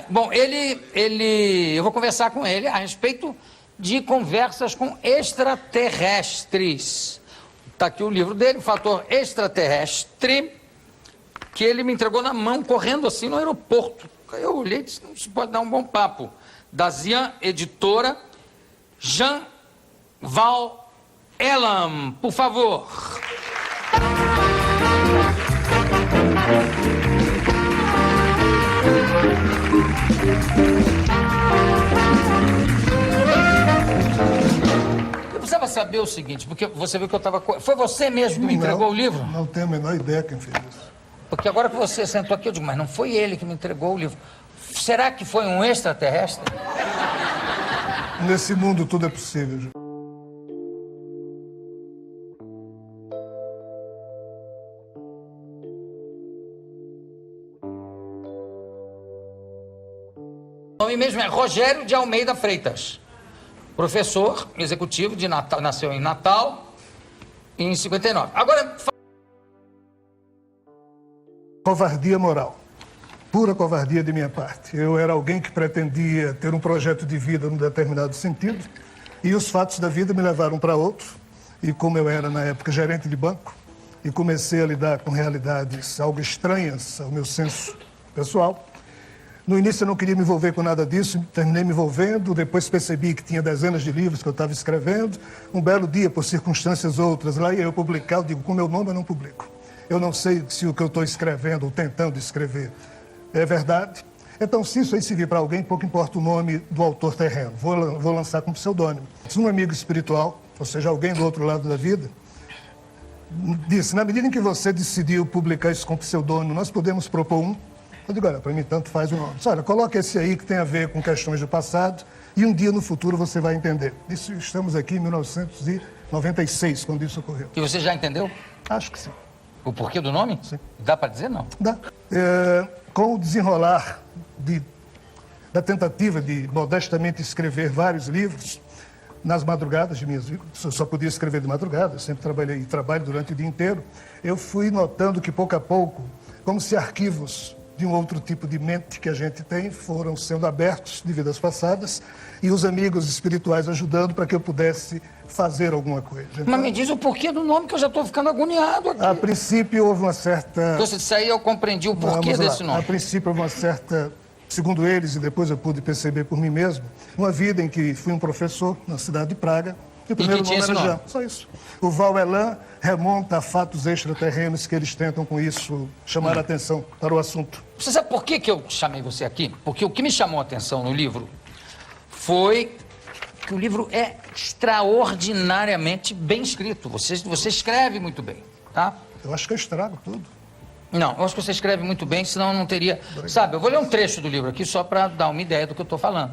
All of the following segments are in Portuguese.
Bom, eu vou conversar com ele a respeito de conversas com extraterrestres. Está aqui o livro dele, Fator Extraterrestre, que ele me entregou na mão, correndo assim no aeroporto. Eu olhei e disse, isso pode dar um bom papo. Da Zian Editora, Jean Val Elam, por favor. Eu precisava saber o seguinte, porque você viu que eu estava... Foi você mesmo que me entregou o livro? Não tenho a menor ideia quem fez isso. Porque agora que você sentou aqui, eu digo, mas não foi ele que me entregou o livro. Será que foi um extraterrestre? Nesse mundo tudo é possível, Ju. O nome mesmo é Rogério de Almeida Freitas. Professor executivo de Natal, nasceu em Natal, em 59. Agora... Covardia moral. Pura covardia de minha parte. Eu era alguém que pretendia ter um projeto de vida num determinado sentido e os fatos da vida me levaram para outro. E como eu era, na época, gerente de banco e comecei a lidar com realidades algo estranhas ao meu senso pessoal, no início eu não queria me envolver com nada disso, terminei me envolvendo, depois percebi que tinha dezenas de livros que eu estava escrevendo. Um belo dia, por circunstâncias outras, lá ia eu publicar, eu digo, com meu nome eu não publico. Eu não sei se o que eu estou escrevendo ou tentando escrever é verdade. Então, se isso aí servir para alguém, pouco importa o nome do autor terreno. Vou lançar com pseudônimo. Um amigo espiritual, ou seja, alguém do outro lado da vida, disse, na medida em que você decidiu publicar isso com pseudônimo, nós podemos propor um. Eu digo, olha, para mim tanto faz o nome. Disse, olha, coloca esse aí que tem a ver com questões do passado e um dia no futuro você vai entender. Isso, estamos aqui em 1996, quando isso ocorreu. E você já entendeu? Acho que sim. O porquê do nome? Sim. Dá para dizer, não? Dá. Com o desenrolar da tentativa de modestamente escrever vários livros, nas madrugadas de minhas vidas, eu só podia escrever de madrugada, eu sempre trabalhei e trabalho durante o dia inteiro, eu fui notando que pouco a pouco, como se arquivos de um outro tipo de mente que a gente tem foram sendo abertos de vidas passadas e os amigos espirituais ajudando para que eu pudesse fazer alguma coisa. Então, mas me diz o porquê do nome, que eu já estou ficando agoniado aqui. A princípio houve uma certa... Então, disso aí eu compreendi o porquê desse nome. A princípio houve uma certa, segundo eles, e depois eu pude perceber por mim mesmo, uma vida em que fui um professor na cidade de Praga. E o primeiro nome era Jean, só isso. O Val Elam remonta a fatos extraterrenos que eles tentam com isso chamar a atenção para o assunto. Você sabe por que eu chamei você aqui? Porque o que me chamou a atenção no livro foi que o livro é extraordinariamente bem escrito. Você escreve muito bem, tá? Eu acho que eu estrago tudo. Não, eu acho que você escreve muito bem, senão eu não teria... Obrigado. Sabe, eu vou ler um trecho do livro aqui só para dar uma ideia do que eu estou falando.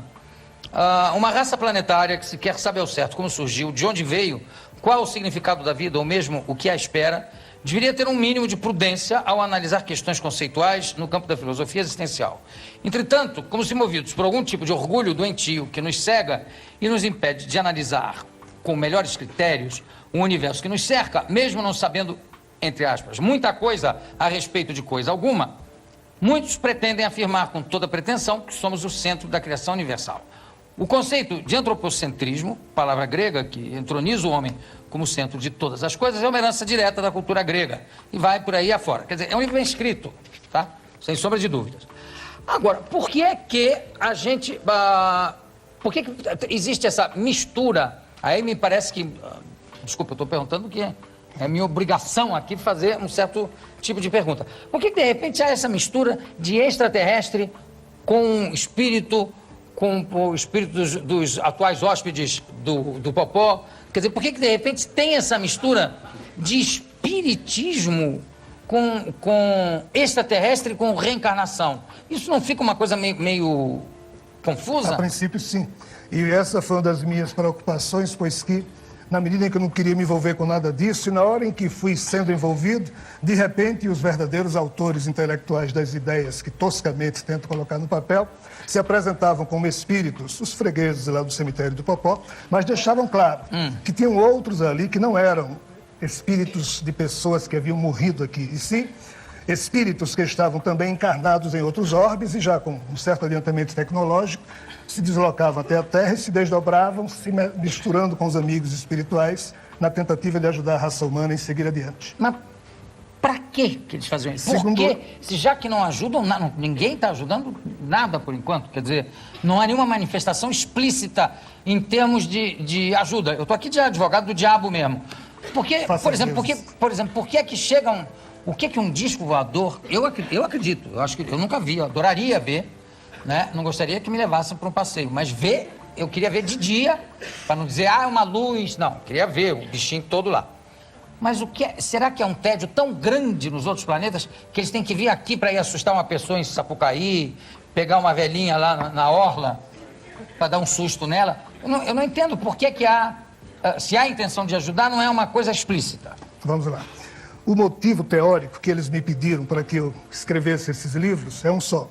Uma raça planetária que se quer saber ao certo como surgiu, de onde veio, qual o significado da vida ou mesmo o que a espera, deveria ter um mínimo de prudência ao analisar questões conceituais no campo da filosofia existencial. Entretanto, como se movidos por algum tipo de orgulho doentio que nos cega e nos impede de analisar com melhores critérios o universo que nos cerca, mesmo não sabendo, entre aspas, muita coisa a respeito de coisa alguma, muitos pretendem afirmar com toda pretensão que somos o centro da criação universal. O conceito de antropocentrismo, palavra grega que entroniza o homem como centro de todas as coisas, é uma herança direta da cultura grega e vai por aí afora. Quer dizer, é um livro bem escrito, tá? Sem sombra de dúvidas. Agora, por que é que a gente... por que existe essa mistura? Aí me parece que... desculpa, eu estou perguntando que é minha obrigação aqui fazer um certo tipo de pergunta. Por que de repente há essa mistura de extraterrestre com espírito... com o espírito dos atuais hóspedes do Popó? Quer dizer, por que de repente tem essa mistura de espiritismo com extraterrestre, com reencarnação? Isso não fica uma coisa meio confusa? A princípio, sim. E essa foi uma das minhas preocupações, pois que, na medida em que eu não queria me envolver com nada disso, e na hora em que fui sendo envolvido, de repente, os verdadeiros autores intelectuais das ideias que toscamente tento colocar no papel, se apresentavam como espíritos, os fregueses lá do cemitério do Popó, mas deixavam claro que tinham outros ali que não eram espíritos de pessoas que haviam morrido aqui, e sim espíritos que estavam também encarnados em outros orbes e já com um certo adiantamento tecnológico, se deslocavam até a Terra e se desdobravam, se misturando com os amigos espirituais, na tentativa de ajudar a raça humana em seguir adiante. Mas para que eles faziam isso? Segundo... Porque, se já que não ajudam, ninguém está ajudando nada por enquanto. Quer dizer, não há nenhuma manifestação explícita em termos de ajuda. Eu estou aqui de advogado do diabo mesmo. Porque, por exemplo, por que é que chegam... O que é que um disco voador... Eu acredito, eu acho que eu nunca vi, eu adoraria ver, né? Não gostaria que me levassem para um passeio, mas ver, eu queria ver de dia, para não dizer, é uma luz. Não, eu queria ver o bichinho todo lá. Mas será que é um tédio tão grande nos outros planetas que eles têm que vir aqui para ir assustar uma pessoa em Sapucaí, pegar uma velhinha lá na orla para dar um susto nela? Eu não entendo por que se há intenção de ajudar, não é uma coisa explícita. Vamos lá. O motivo teórico que eles me pediram para que eu escrevesse esses livros é um só.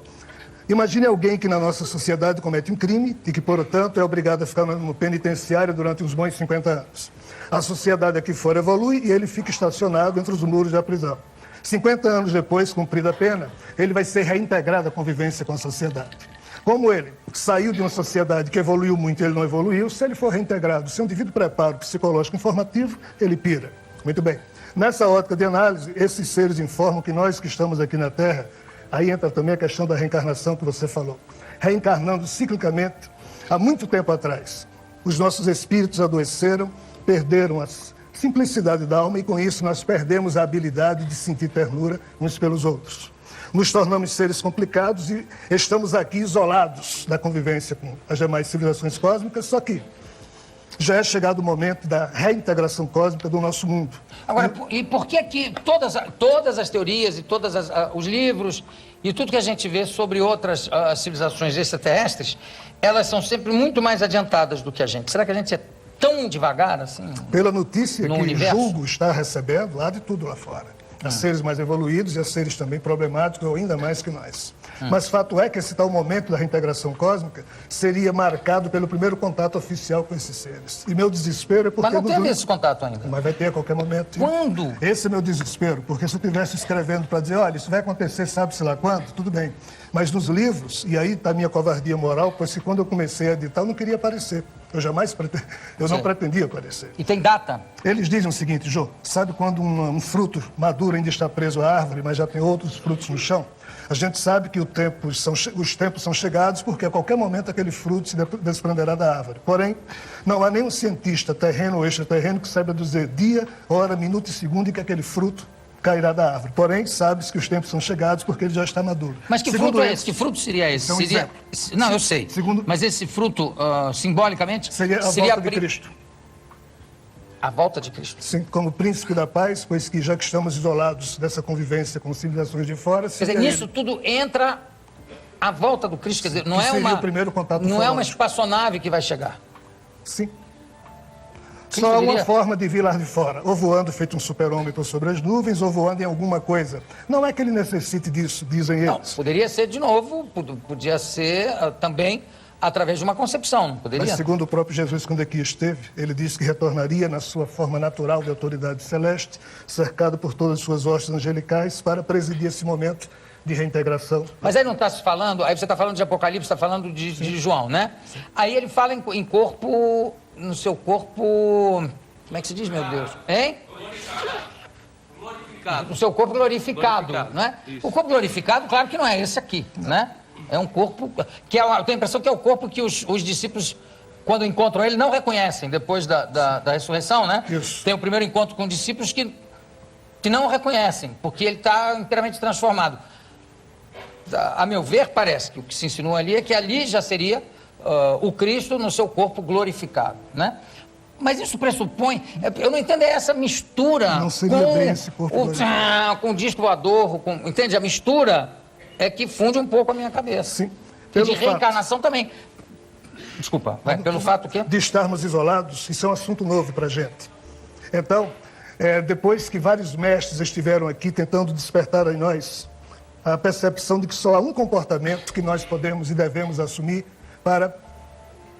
Imagine alguém que na nossa sociedade comete um crime e que, portanto, é obrigado a ficar no penitenciário durante uns bons 50 anos. A sociedade aqui fora evolui e ele fica estacionado entre os muros da prisão. 50 anos depois, cumprida a pena, ele vai ser reintegrado à convivência com a sociedade. Como ele saiu de uma sociedade que evoluiu muito e ele não evoluiu, se ele for reintegrado sem um devido preparo psicológico informativo, ele pira. Muito bem. Nessa ótica de análise, esses seres informam que nós que estamos aqui na Terra, aí entra também a questão da reencarnação que você falou, reencarnando ciclicamente há muito tempo atrás. Os nossos espíritos adoeceram, perderam a simplicidade da alma e com isso nós perdemos a habilidade de sentir ternura uns pelos outros. Nos tornamos seres complicados e estamos aqui isolados da convivência com as demais civilizações cósmicas, só que já é chegado o momento da reintegração cósmica do nosso mundo. Agora, e por que todas as teorias e todos os livros e tudo que a gente vê sobre outras civilizações extraterrestres, elas são sempre muito mais adiantadas do que a gente? Será que a gente é tão devagar assim? Pela notícia que universo? julgo estar recebendo, há de tudo lá fora. Há seres mais evoluídos e há seres também problemáticos, ou ainda mais que nós. Mas fato é que esse tal momento da reintegração cósmica seria marcado pelo primeiro contato oficial com esses seres. E meu desespero é porque... Mas não teve esse contato ainda. Mas vai ter a qualquer momento. Quando? Esse é meu desespero, porque se eu estivesse escrevendo para dizer, olha, isso vai acontecer sabe-se lá quando, tudo bem. Mas nos livros, e aí está a minha covardia moral, pois que quando eu comecei a editar, eu não queria aparecer. Eu não pretendia aparecer. E tem data? Eles dizem o seguinte, Jô, sabe quando um fruto maduro ainda está preso à árvore, mas já tem outros frutos no chão? A gente sabe que os tempos são chegados porque a qualquer momento aquele fruto se desprenderá da árvore. Porém, não há nenhum cientista terreno ou extraterreno que saiba dizer dia, hora, minuto e segundo em que aquele fruto cairá da árvore. Porém, sabe-se que os tempos são chegados porque ele já está maduro. Mas que fruto é esse? Que fruto seria esse? Não, eu sei. Mas esse fruto, simbolicamente... Seria a volta de Cristo. A volta de Cristo? Sim, como príncipe da paz, pois que já que estamos isolados dessa convivência com civilizações de fora... Quer dizer, nisso tudo entra a volta do Cristo, quer dizer, não é o primeiro contato não é uma espaçonave que vai chegar. Sim. Só uma forma de vir lá de fora, ou voando feito um super-homem por sobre as nuvens, ou voando em alguma coisa. Não é que ele necessite disso, dizem eles. Não, poderia ser de novo, podia ser também através de uma concepção, não poderia? Mas segundo o próprio Jesus, quando aqui esteve, ele disse que retornaria na sua forma natural de autoridade celeste, cercado por todas as suas hostes angelicais, para presidir esse momento de reintegração. Mas aí não está se falando, aí você está falando de Apocalipse, está falando de João, né? Aí ele fala em corpo... No seu corpo... Como é que se diz, meu Deus? Hein? Glorificado. No seu corpo glorificado, né? O corpo glorificado, claro que não é esse aqui, né? É um corpo... eu tenho a impressão que é o corpo que os discípulos, quando encontram ele, não reconhecem depois da ressurreição, né? Isso. Tem o primeiro encontro com discípulos que não o reconhecem, porque ele está inteiramente transformado. A meu ver, parece que o que se insinua ali é que ali já seria... o Cristo no seu corpo glorificado, né? Mas isso pressupõe... Eu não entendo essa mistura... Não seria bem esse corpo glorificado. Com o disco voador, entende? A mistura é que funde um pouco a minha cabeça. Sim. E de reencarnação também. Desculpa, pelo fato que... De estarmos isolados, isso é um assunto novo para a gente. Então, depois que vários mestres estiveram aqui tentando despertar em nós a percepção de que só há um comportamento que nós podemos e devemos assumir para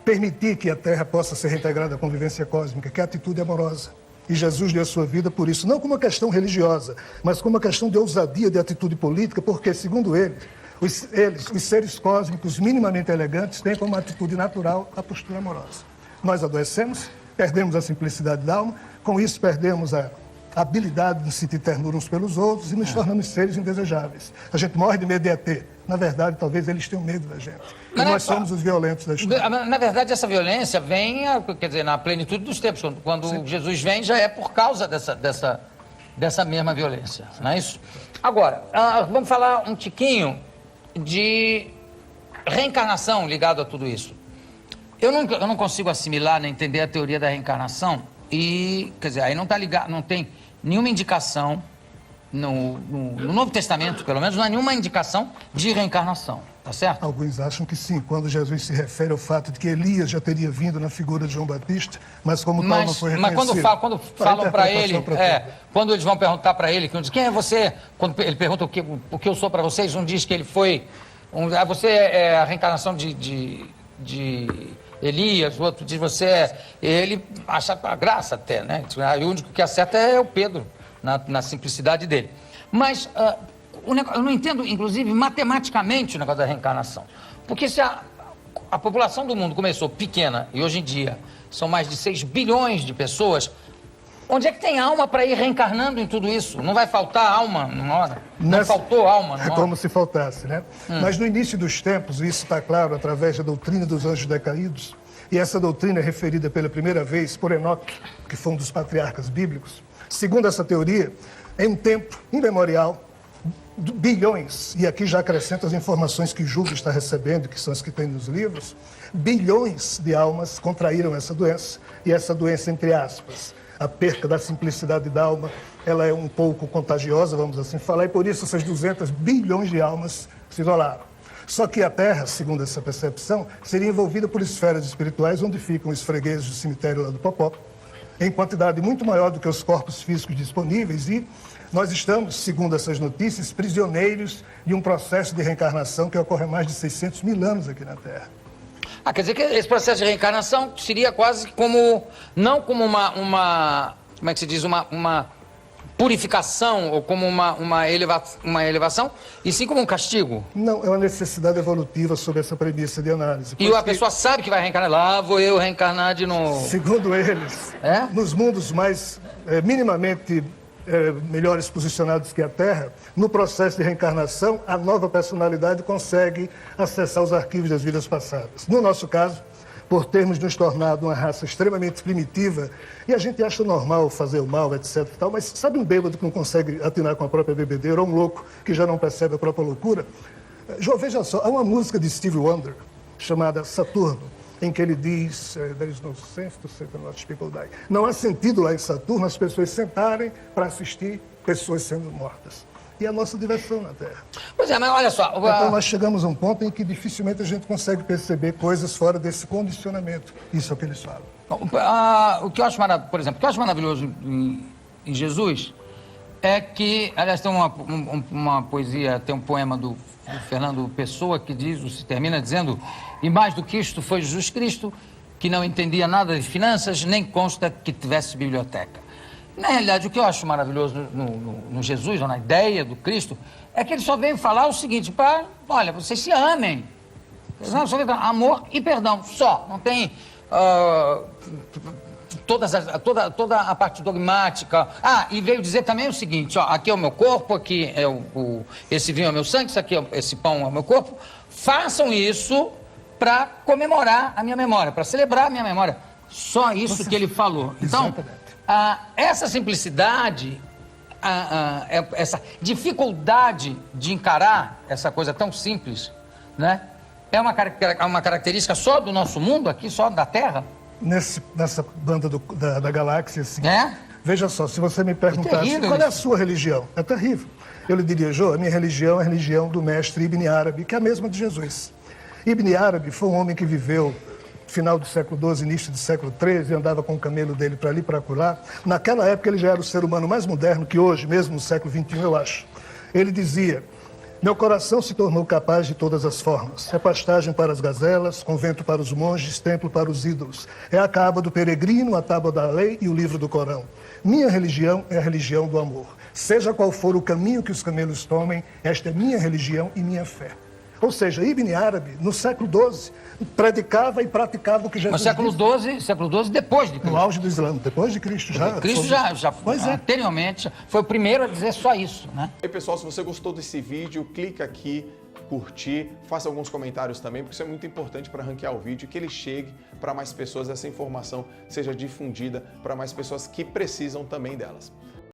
permitir que a Terra possa ser reintegrada à convivência cósmica, que é a atitude amorosa. E Jesus deu a sua vida por isso, não como uma questão religiosa, mas como uma questão de ousadia, de atitude política, porque, segundo ele, os seres cósmicos minimamente elegantes têm como atitude natural a postura amorosa. Nós adoecemos, perdemos a simplicidade da alma, com isso perdemos a habilidade de sentir ternura uns pelos outros e nos tornamos seres indesejáveis. A gente morre de medo de ET. Na verdade, talvez eles tenham medo da gente. E nós somos os violentos da história. Na verdade, essa violência vem, quer dizer, na plenitude dos tempos. Quando Jesus vem, já é por causa dessa mesma violência, não é isso? Agora, vamos falar um tiquinho de reencarnação ligado a tudo isso. Eu não consigo assimilar nem entender a teoria da reencarnação e, quer dizer, aí não está ligado, não tem nenhuma indicação no Novo Testamento, pelo menos, não há nenhuma indicação de reencarnação, tá certo? Alguns acham que sim, quando Jesus se refere ao fato de que Elias já teria vindo na figura de João Batista, mas como tal não foi reconhecido. Mas quando falam para ele, quando eles vão perguntar para ele, quem é você? Quando ele pergunta o que eu sou para vocês, um diz que ele foi, você é a reencarnação de Elias, o outro diz ele acha a graça até, né? O único que acerta é o Pedro, na simplicidade dele. Mas eu não entendo, inclusive, matematicamente o negócio da reencarnação. Porque se a população do mundo começou pequena e hoje em dia são mais de 6 bilhões de pessoas, onde é que tem alma para ir reencarnando em tudo isso? Não vai faltar alma numa hora? Não faltou alma numa hora? É como se faltasse, né? Mas no início dos tempos, e isso está claro através da doutrina dos anjos decaídos, e essa doutrina é referida pela primeira vez por Enoque, que foi um dos patriarcas bíblicos. Segundo essa teoria, em um tempo imemorial, bilhões, e aqui já acrescento as informações que Júlio está recebendo, que são as que tem nos livros, bilhões de almas contraíram essa doença, e essa doença, entre aspas, a perca da simplicidade da alma, ela é um pouco contagiosa, vamos assim falar, e por isso essas 200 bilhões de almas se isolaram. Só que a Terra, segundo essa percepção, seria envolvida por esferas espirituais, onde ficam os fregueses do cemitério lá do Popó, em quantidade muito maior do que os corpos físicos disponíveis, e nós estamos, segundo essas notícias, prisioneiros de um processo de reencarnação que ocorre há mais de 600 mil anos aqui na Terra. Quer dizer que esse processo de reencarnação seria quase como, não como uma como é que se diz, uma purificação ou como uma elevação, e sim como um castigo? Não, é uma necessidade evolutiva sob essa premissa de análise. E a pessoa sabe que vai reencarnar, lá vou eu reencarnar de novo. Segundo eles, nos mundos mais minimamente melhores posicionados que a Terra, no processo de reencarnação, a nova personalidade consegue acessar os arquivos das vidas passadas. No nosso caso, por termos nos tornado uma raça extremamente primitiva, e a gente acha normal fazer o mal, etc. e tal, mas sabe um bêbado que não consegue atinar com a própria bebedeira, ou um louco que já não percebe a própria loucura? João, veja só, há uma música de Stevie Wonder chamada Saturno, em que ele diz, there is no sense to sit and watch people die. Não há sentido lá em Saturno as pessoas sentarem para assistir pessoas sendo mortas. E a nossa diversão na Terra. Pois é, mas olha só... Então nós chegamos a um ponto em que dificilmente a gente consegue perceber coisas fora desse condicionamento. Isso é o que eles falam. O que eu acho por exemplo, o que eu acho maravilhoso em Jesus é que, aliás, tem uma poesia, tem um poema do Fernando Pessoa que termina dizendo: e mais do que isto foi Jesus Cristo, que não entendia nada de finanças, nem consta que tivesse biblioteca. Na realidade, o que eu acho maravilhoso no Jesus, ou na ideia do Cristo, é que ele só veio falar o seguinte: olha, vocês se amem. Só amor e perdão, só. Não tem toda a parte dogmática. E veio dizer também o seguinte: aqui é o meu corpo, aqui é esse vinho é o meu sangue, esse pão é o meu corpo. Façam isso para comemorar a minha memória, para celebrar a minha memória. Só isso que ele falou. Então, essa simplicidade, essa dificuldade de encarar essa coisa tão simples, né? É uma característica só do nosso mundo aqui, só da Terra? Nessa banda da galáxia, assim. Veja só, se você me perguntasse qual é a sua religião, é terrível. Eu lhe diria, Jô, a minha religião é a religião do mestre Ibn Arabi, que é a mesma de Jesus. Ibn Arabi foi um homem que viveu final do século XII, início do século XIII, andava com o camelo dele para ali e para acolá. Naquela época ele já era o ser humano mais moderno que hoje, mesmo no século XXI, eu acho. Ele dizia Meu coração se tornou capaz de todas as formas. É pastagem para as gazelas, convento para os monges, templo para os ídolos. É a caba do peregrino, a tábua da lei e o livro do Corão. Minha religião é a religião do amor. Seja qual for o caminho que os camelos tomem, esta é minha religião e minha fé. Ou seja, Ibn Arabi, no século XII, predicava e praticava o que Jesus Mas século XII depois de no Cristo. auge do Islã, depois de Cristo já. Cristo Pois é. anteriormente, foi o primeiro a dizer só isso, né? E aí, pessoal, se você gostou desse vídeo, clica aqui, curtir, faça alguns comentários também, porque isso é muito importante para ranquear o vídeo e que ele chegue para mais pessoas, essa informação seja difundida para mais pessoas que precisam também delas.